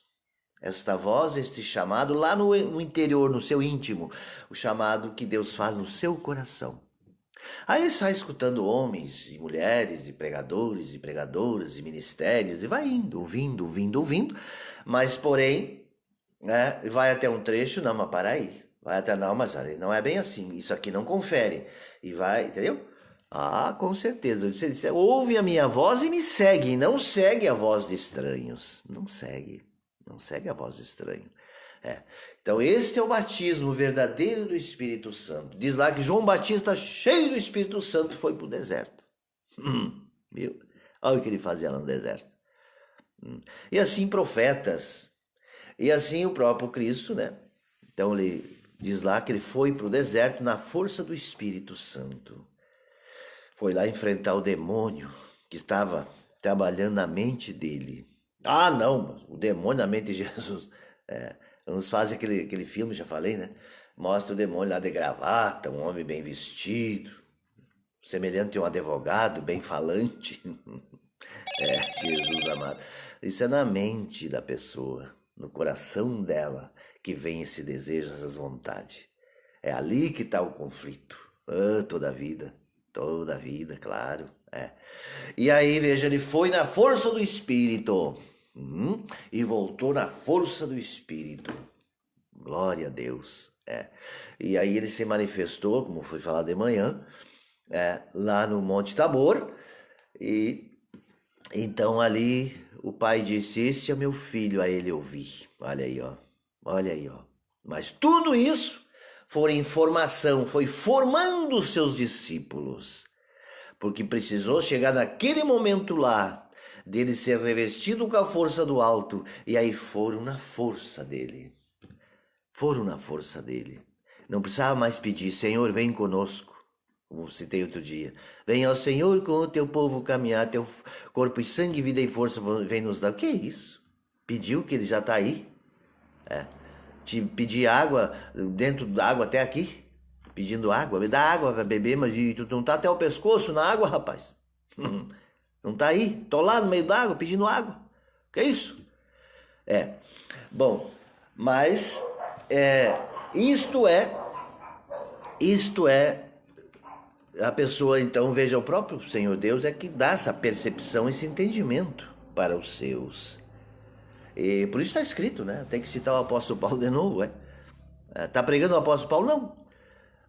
Esta voz, este chamado lá no interior, no seu íntimo, o chamado que Deus faz no seu coração. Aí ele sai escutando homens e mulheres e pregadores e pregadoras e ministérios e vai indo, ouvindo, mas porém, vai até um trecho, não, mas para aí, vai até não, mas não é bem assim, isso aqui não confere, e vai, entendeu? Ah, com certeza, você disse, ouve a minha voz e me segue, não segue a voz de estranhos, não segue a voz de estranho. Então este é o batismo verdadeiro do Espírito Santo. Diz lá que João Batista, cheio do Espírito Santo, foi para o deserto. Viu? Olha o que ele fazia lá no deserto. E assim profetas. E assim o próprio Cristo, né? Então ele diz lá que ele foi para o deserto na força do Espírito Santo. Foi lá enfrentar o demônio que estava trabalhando na mente dele. Ah, não, o demônio na mente de Jesus. Uns fazem aquele filme, já falei, né? Mostra o demônio lá de gravata, um homem bem vestido, semelhante a um advogado bem falante. Jesus amado. Isso é na mente da pessoa, no coração dela, que vem esse desejo, essas vontades. É ali que está o conflito. Toda a vida, claro. E aí, veja, ele foi na força do Espírito. E voltou na força do Espírito. Glória a Deus. E aí ele se manifestou, como foi falado de manhã, lá no Monte Tabor. E então ali o pai disse: este é meu filho, a ele ouvi. Olha aí, ó. Mas tudo isso foi informação, foi formando os seus discípulos. Porque precisou chegar naquele momento lá, dele ser revestido com a força do alto, e aí foram na força dele. Não precisava mais pedir: Senhor, vem conosco, como citei outro dia. Venha ao Senhor com o teu povo caminhar, teu corpo e sangue, vida e força vem nos dar. O que é isso? Pediu que ele já está aí? Te pedir água, dentro da água até aqui? Pedindo água, me dá água para beber, mas tu não está até o pescoço na água, rapaz? Não está aí? Estou lá no meio da água pedindo água. Que é isso? Bom, mas isto é a pessoa, então, veja, o próprio Senhor Deus é que dá essa percepção, esse entendimento para os seus. E por isso está escrito, né? Tem que citar o apóstolo Paulo de novo, Está pregando o apóstolo Paulo? Não.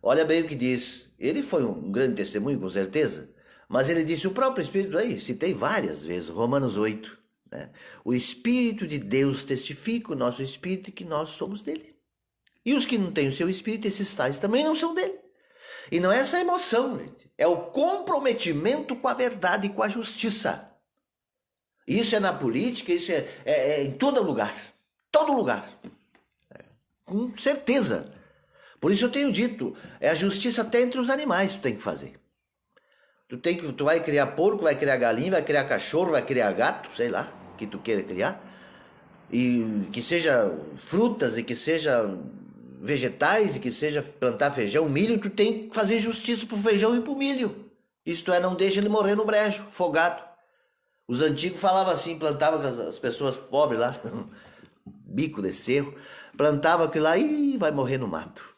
Olha bem o que diz. Ele foi um grande testemunho, com certeza. Mas ele disse, o próprio Espírito aí, citei várias vezes, Romanos 8. O Espírito de Deus testifica o nosso Espírito que nós somos dele. E os que não têm o seu Espírito, esses tais também não são dele. E não é essa emoção, gente. É o comprometimento com a verdade e com a justiça. Isso é na política, isso é em todo lugar. Todo lugar. Com certeza. Por isso eu tenho dito, é a justiça até entre os animais que tu tem que fazer. Tu vai criar porco, vai criar galinha, vai criar cachorro, vai criar gato, sei lá, que tu queira criar. E que seja frutas, e que seja vegetais, e que seja plantar feijão, milho, tu tem que fazer justiça pro feijão e pro milho. Isto é, não deixa ele morrer no brejo, afogado. Os antigos falavam assim, plantavam as pessoas pobres lá, bico de cerro, plantavam aquilo lá e vai morrer no mato.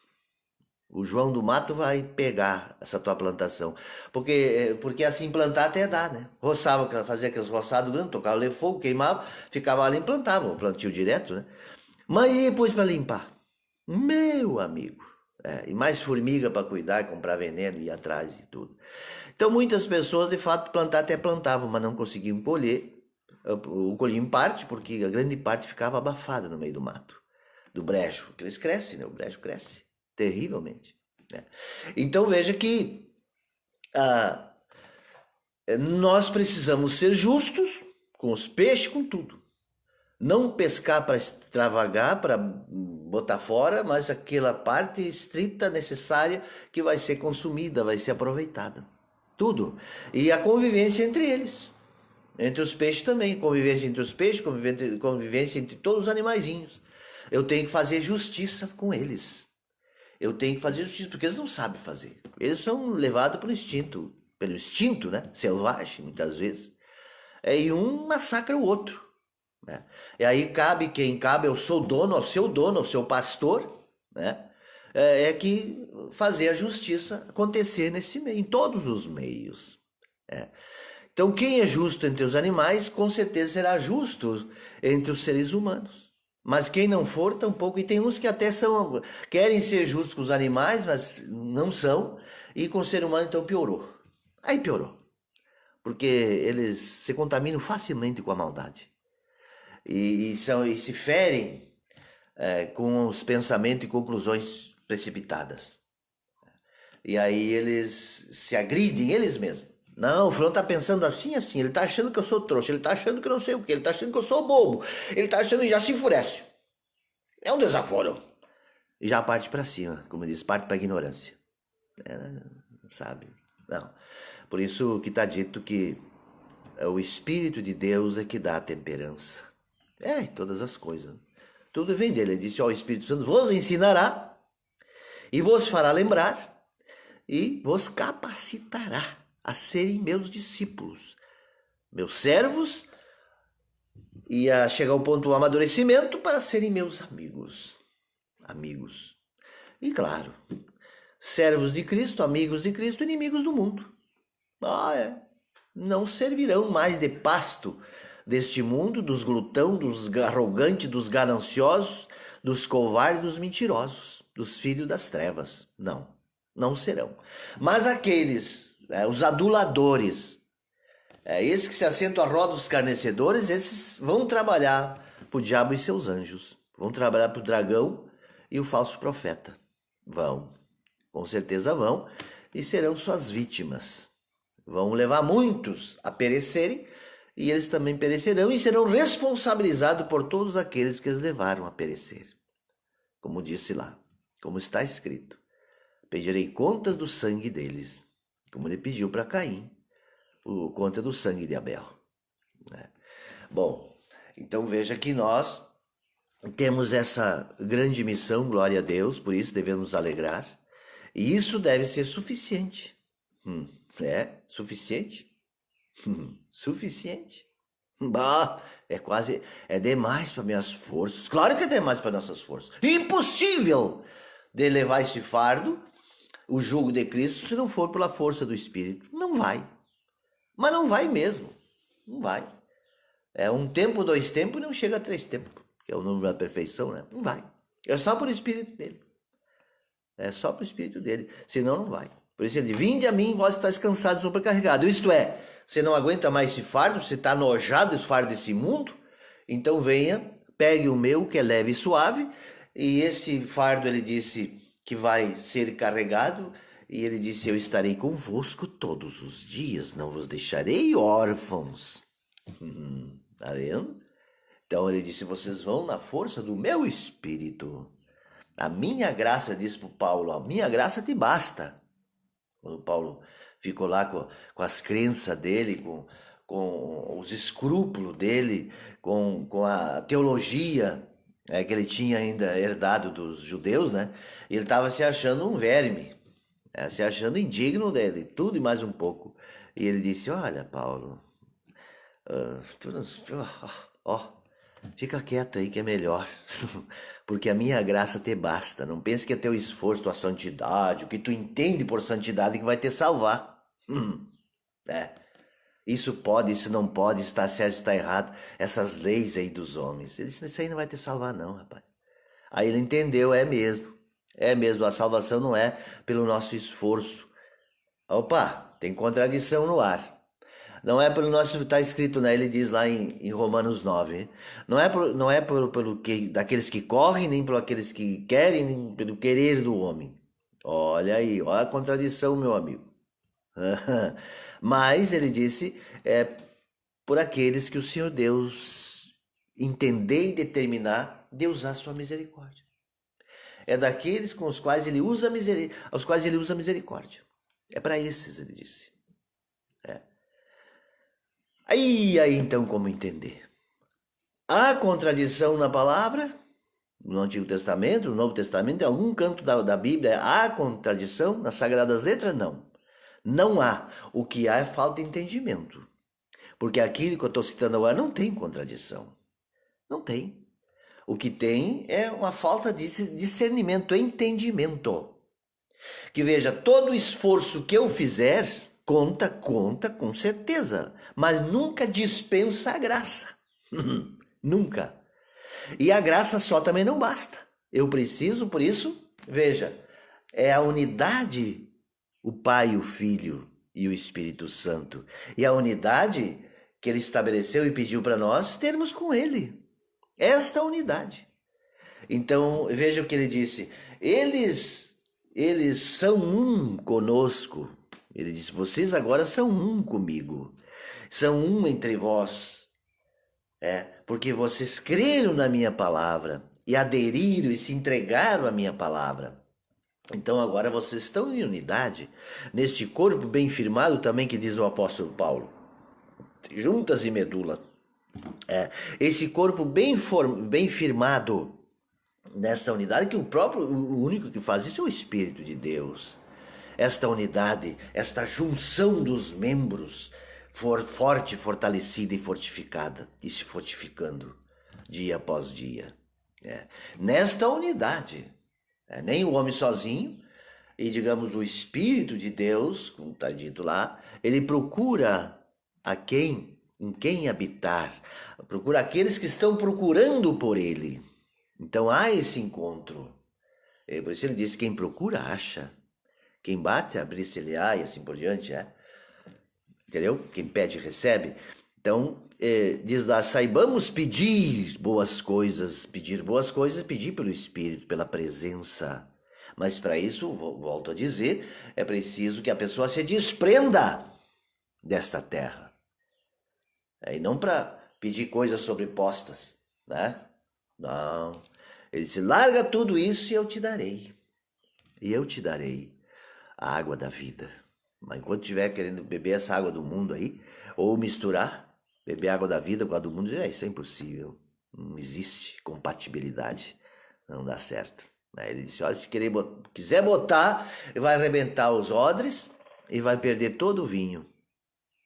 O João do mato vai pegar essa tua plantação. Porque assim plantar até dá, né? Roçava, fazia aqueles roçados grandes, tocava ali fogo, queimava, ficava ali e plantava, o plantio direto, né? Mas e depois para limpar? Meu amigo. E mais formiga para cuidar, comprar veneno e ir atrás e tudo. Então muitas pessoas de fato plantar até plantavam, mas não conseguiam colher. Eu colhi em parte porque a grande parte ficava abafada no meio do mato, do brejo, porque eles crescem, né? O brejo cresce terrivelmente, né? Então veja que ah, nós precisamos ser justos com os peixes, com tudo. Não pescar para extravagar, para botar fora, mas aquela parte estrita necessária que vai ser consumida, vai ser aproveitada. Tudo. E a convivência entre eles. Entre os peixes também. Convivência entre os peixes, convivência entre todos os animaizinhos. Eu tenho que fazer justiça com eles. Eu tenho que fazer justiça, porque eles não sabem fazer. Eles são levados pelo instinto, né? Selvagem, muitas vezes. E um massacra o outro, né? E aí cabe quem cabe ao seu dono, ao seu pastor, né? Que fazer a justiça acontecer nesse meio, em todos os meios. Né? Então, quem é justo entre os animais, com certeza será justo entre os seres humanos. Mas quem não for, tampouco. E tem uns que até querem ser justos com os animais, mas não são. E com o ser humano, então, piorou. Aí piorou. Porque eles se contaminam facilmente com a maldade. E se ferem com os pensamentos e conclusões precipitadas. E aí eles se agridem eles mesmos. Não, o fulano tá pensando assim, assim, ele tá achando que eu sou trouxa, ele tá achando que eu não sei o que, ele tá achando que eu sou bobo, ele tá achando que já se enfurece. É um desaforo. E já parte para cima, como diz, parte para ignorância. Sabe? Não. Por isso que tá dito que o Espírito de Deus é que dá a temperança. Todas as coisas. Tudo vem dele. Ele disse, ó, o Espírito Santo vos ensinará e vos fará lembrar e vos capacitará a serem meus discípulos, meus servos, e a chegar ao ponto do amadurecimento para serem meus amigos. Amigos. E claro, servos de Cristo, amigos de Cristo, inimigos do mundo. Não servirão mais de pasto deste mundo, dos glutão, dos arrogantes, dos gananciosos, dos covardes, dos mentirosos, dos filhos das trevas. Não, não serão. Mas aqueles, os aduladores, esses que se assentam à roda dos escarnecedores, esses vão trabalhar para o diabo e seus anjos. Vão trabalhar para o dragão e o falso profeta. Vão, com certeza vão, e serão suas vítimas. Vão levar muitos a perecerem, e eles também perecerão e serão responsabilizados por todos aqueles que eles levaram a perecer. Como disse lá, como está escrito, pedirei contas do sangue deles, como ele pediu para Caim, conta do sangue de Abel. Bom, então veja que nós temos essa grande missão, glória a Deus, por isso devemos nos alegrar, e isso deve ser suficiente. Suficiente? Suficiente? É demais para minhas forças. Claro que é demais para nossas forças. Impossível de levar esse fardo, o jugo de Cristo, se não for pela força do Espírito. Não vai. Mas não vai mesmo. Não vai. É um tempo, 2 tempos, não chega a 3 tempos, que é o número da perfeição, né? Não vai. É só por Espírito dele. É só por Espírito dele. Senão não vai. Por isso ele diz, vinde a mim, vós estáis cansados e sobrecarregados. Isto é, você não aguenta mais esse fardo, você está nojado desse fardo desse mundo, então venha, pegue o meu, que é leve e suave, e esse fardo ele disse que vai ser carregado, e ele disse, eu estarei convosco todos os dias, não vos deixarei órfãos. Tá vendo? Então ele disse, vocês vão na força do meu Espírito. A minha graça, diz para Paulo, a minha graça te basta. Quando Paulo ficou lá com as crenças dele, com os escrúpulos dele, com a teologia que ele tinha ainda herdado dos judeus, né? Ele estava se achando um verme, se achando indigno dele, tudo e mais um pouco. E ele disse, olha, Paulo, fica quieto aí que é melhor, porque a minha graça te basta. Não pense que é teu esforço, tua santidade, o que tu entende por santidade que vai te salvar. Isso pode, isso não pode, isso está certo, isso está errado. Essas leis aí dos homens, isso aí não vai te salvar não, rapaz. Aí ele entendeu, é mesmo, a salvação não é pelo nosso esforço. Opa, tem contradição no ar. Não é pelo nosso, está escrito, né? Ele diz lá em Romanos 9. Não é pelo que, daqueles que correm, nem pelo aqueles que querem, nem pelo querer do homem. Olha aí, olha a contradição, meu amigo. Mas ele disse, é por aqueles que o Senhor Deus entender e determinar de usar sua misericórdia. É daqueles com os quais ele usa aos quais ele usa misericórdia. É para esses, ele disse. Aí então como entender? Há contradição na palavra? No Antigo Testamento, no Novo Testamento, em algum canto da Bíblia, há contradição? Nas Sagradas Letras, não. Não há. O que há é falta de entendimento. Porque aquilo que eu estou citando agora não tem contradição. Não tem. O que tem é uma falta de discernimento, entendimento. Que veja, todo esforço que eu fizer, conta com certeza. Mas nunca dispensa a graça. Nunca. E a graça só também não basta. Eu preciso, por isso, veja, é a unidade, o Pai, o Filho e o Espírito Santo. E a unidade que ele estabeleceu e pediu para nós termos com ele. Esta unidade. Então, veja o que ele disse. Eles são um conosco. Ele disse, vocês agora são um comigo. São um entre vós. Porque vocês creram na minha palavra e aderiram e se entregaram à minha palavra. Então agora vocês estão em unidade, neste corpo bem firmado também que diz o apóstolo Paulo. Juntas e medula. Esse corpo bem firmado nesta unidade, que o único que faz isso é o Espírito de Deus. Esta unidade, esta junção dos membros, forte, fortalecida e fortificada, e se fortificando dia após dia. Nesta unidade, nem o homem sozinho, e digamos o Espírito de Deus, como está dito lá, ele procura em quem habitar, procura aqueles que estão procurando por ele. Então há esse encontro. Por isso ele disse, quem procura acha, quem bate abrir-se-lhe-á e assim por diante, entendeu? Quem pede, recebe. Então, diz lá, saibamos pedir boas coisas, pedir pelo Espírito, pela presença. Mas para isso, volto a dizer, é preciso que a pessoa se desprenda desta terra. E não para pedir coisas sobrepostas, né? Não. Ele disse, larga tudo isso e eu te darei. E eu te darei a água da vida. Mas enquanto estiver querendo beber essa água do mundo aí, ou misturar, beber água da vida com a do mundo, isso é impossível. Não existe compatibilidade. Não dá certo. Ele disse, olha, se quiser botar, vai arrebentar os odres e vai perder todo o vinho.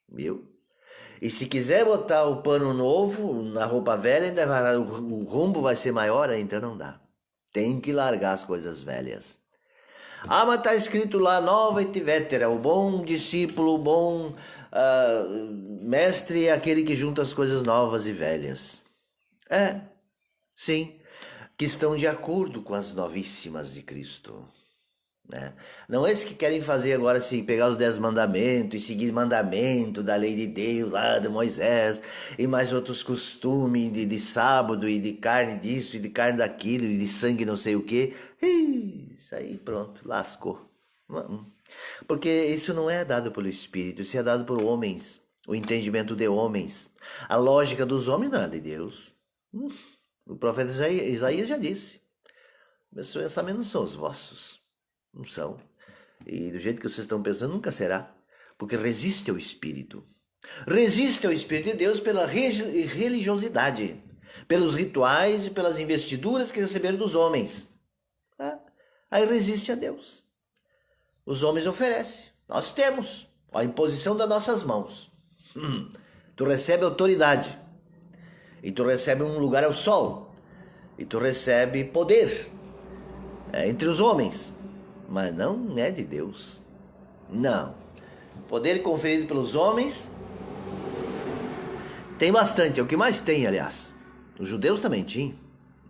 Viu? E se quiser botar o pano novo na roupa velha, ainda o rombo vai ser maior, então não dá. Tem que largar as coisas velhas. Mas está escrito lá, nova et vetera, o bom discípulo, o bom mestre é aquele que junta as coisas novas e velhas. Sim, que estão de acordo com as novíssimas de Cristo. Não é esses que querem fazer agora assim, pegar os 10 mandamentos e seguir mandamento da lei de Deus lá de Moisés e mais outros costumes de sábado e de carne disso e de carne daquilo e de sangue não sei o que. Isso aí pronto, lascou. Porque isso não é dado pelo Espírito, isso é dado por homens, o entendimento de homens. A lógica dos homens não é de Deus. O profeta Isaías já disse, meus pensamentos não são os vossos. Não são. E do jeito que vocês estão pensando, nunca será. Porque resiste ao Espírito. Resiste ao Espírito de Deus pela religiosidade, pelos rituais e pelas investiduras que receberam dos homens. Aí resiste a Deus. Os homens oferecem. Nós temos a imposição das nossas mãos. Tu recebe autoridade. E tu recebe um lugar ao sol. E tu recebe poder entre os homens. Mas não é de Deus. Não. Poder conferido pelos homens tem bastante, é o que mais tem, aliás. Os judeus também tinham,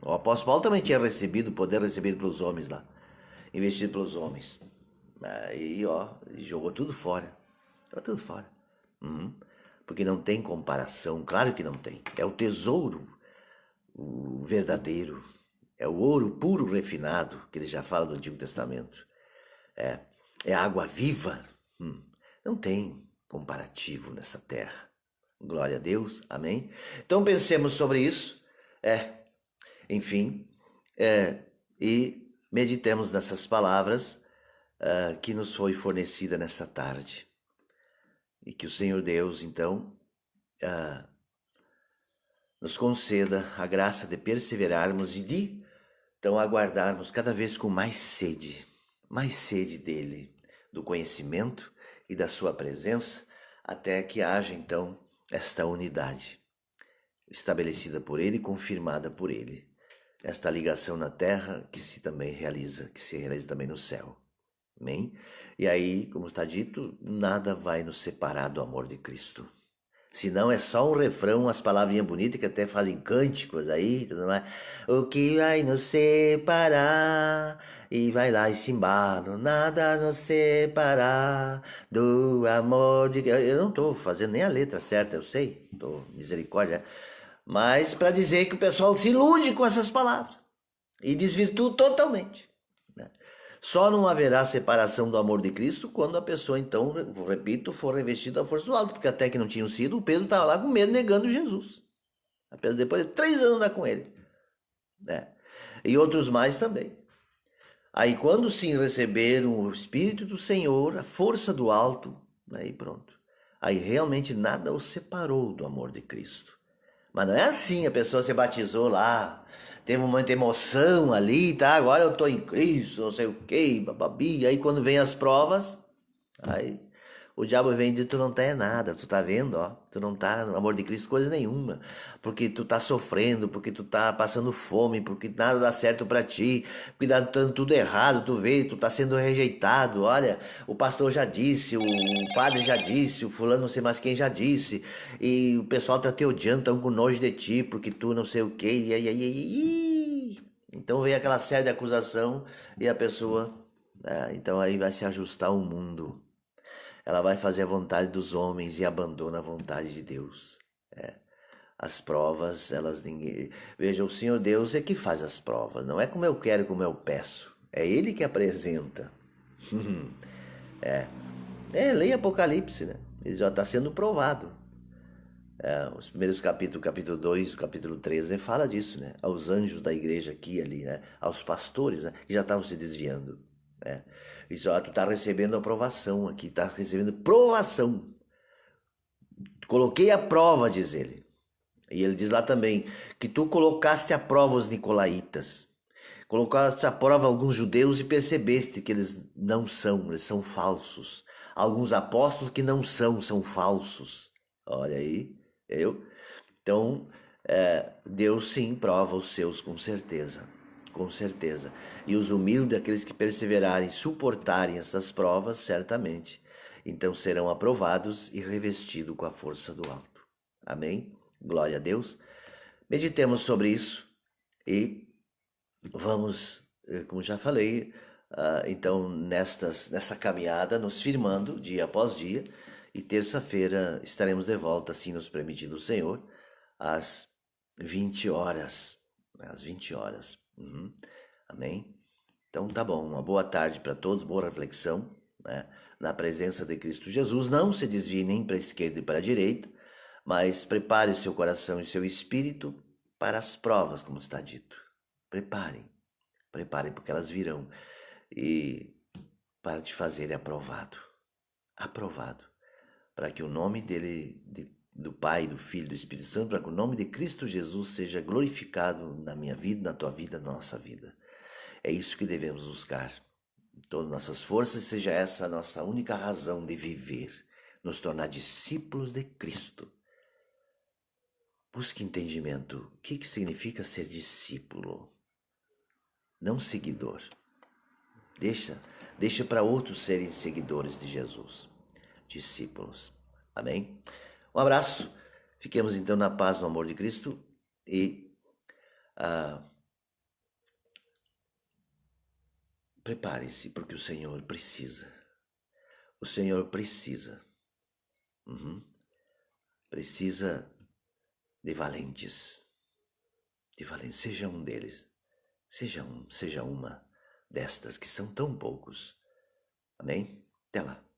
O apóstolo Paulo também tinha recebido o poder recebido pelos homens lá, investido pelos homens. Aí, ó, ele jogou tudo fora. Jogou tudo fora. Porque não tem comparação, claro que não tem. É o tesouro, o verdadeiro. É o ouro puro refinado, que ele já fala do Antigo Testamento. É a água viva. Não tem comparativo nessa terra. Glória a Deus, amém? Então pensemos sobre isso, enfim, e meditemos nessas palavras que nos foi fornecida nessa tarde. E que o Senhor Deus, então, nos conceda a graça de perseverarmos e de, então, aguardarmos cada vez com mais sede dele, do conhecimento e da sua presença, até que haja, então, esta unidade estabelecida por ele e confirmada por ele. Esta ligação na terra que se realiza também no céu. Amém? E aí, como está dito, nada vai nos separar do amor de Cristo. Se não é só um refrão, umas palavrinhas bonitas que até fazem cânticos aí, tudo mais. O que vai nos separar? E vai lá esse embalo, nada nos separar do amor de... Eu não estou fazendo nem a letra certa, eu sei, tô misericórdia. Mas para dizer que o pessoal se ilude com essas palavras e desvirtua totalmente. Só não haverá separação do amor de Cristo quando a pessoa, então, repito, for revestida da força do alto, porque até que não tinham sido, o Pedro estava lá com medo negando Jesus. Apenas depois de 3 anos andar com ele. E outros mais também. Aí quando sim receberam o Espírito do Senhor, a força do alto, aí pronto. Aí realmente nada os separou do amor de Cristo. Mas não é assim, a pessoa se batizou lá, teve muita emoção ali, tá? Agora eu tô em Cristo, não sei o que, bababi. Aí quando vem as provas, aí o diabo vem e diz, tu não tá nada, tu tá vendo, ó, tu não tá, no amor de Cristo, coisa nenhuma, porque tu tá sofrendo, porque tu tá passando fome, porque nada dá certo pra ti, porque dá tudo errado, tu vê, tu tá sendo rejeitado, olha, o pastor já disse, o padre já disse, o fulano não sei mais quem já disse, e o pessoal tá te odiando, tão com nojo de ti, porque tu não sei o que, então vem aquela série de acusação e a pessoa, então aí vai se ajustar o mundo. Ela vai fazer a vontade dos homens e abandona a vontade de Deus. As provas, elas ninguém... Veja, o Senhor Deus é que faz as provas. Não é como eu quero, como eu peço. É Ele que apresenta. Leia Apocalipse, né? Ele já está sendo provado. Os primeiros capítulos, capítulo 2, capítulo 3, né? Fala disso, né? Aos anjos da igreja aqui e ali, né? Aos pastores, né? Que já estavam se desviando, né? Isso, ó, tu tá recebendo aprovação aqui, tá recebendo provação. Coloquei a prova, diz ele. E ele diz lá também que tu colocaste à prova os nicolaítas. Colocaste à prova alguns judeus e percebeste que eles não são, eles são falsos. Alguns apóstolos que não são falsos. Olha aí, eu. Então, Deus sim prova os seus com certeza, com certeza. E os humildes, aqueles que perseverarem, suportarem essas provas, certamente, então serão aprovados e revestidos com a força do alto. Amém? Glória a Deus. Meditemos sobre isso e vamos, como já falei, então nessa caminhada, nos firmando dia após dia, e terça-feira estaremos de volta, assim nos permitindo o Senhor, às 20 horas. Às 20 horas. Amém? Então tá bom, uma boa tarde para todos, boa reflexão, né? Na presença de Cristo Jesus. Não se desvie nem para a esquerda e para a direita, mas prepare o seu coração e o seu espírito para as provas, como está dito. Preparem, porque elas virão. E para te fazer aprovado, para que o nome dele, do Pai, do Filho, do Espírito Santo, para que o nome de Cristo Jesus seja glorificado na minha vida, na tua vida, na nossa vida. É isso que devemos buscar. Todas nossas forças, seja essa a nossa única razão de viver, nos tornar discípulos de Cristo. Busque entendimento. O que significa ser discípulo? Não seguidor. Deixa para outros serem seguidores de Jesus. Discípulos. Amém? Um abraço. Fiquemos então na paz, no amor de Cristo e Prepare-se, porque o Senhor precisa. O Senhor precisa. Precisa de valentes. De valentes. Seja um deles. Seja uma destas que são tão poucos. Amém? Até lá.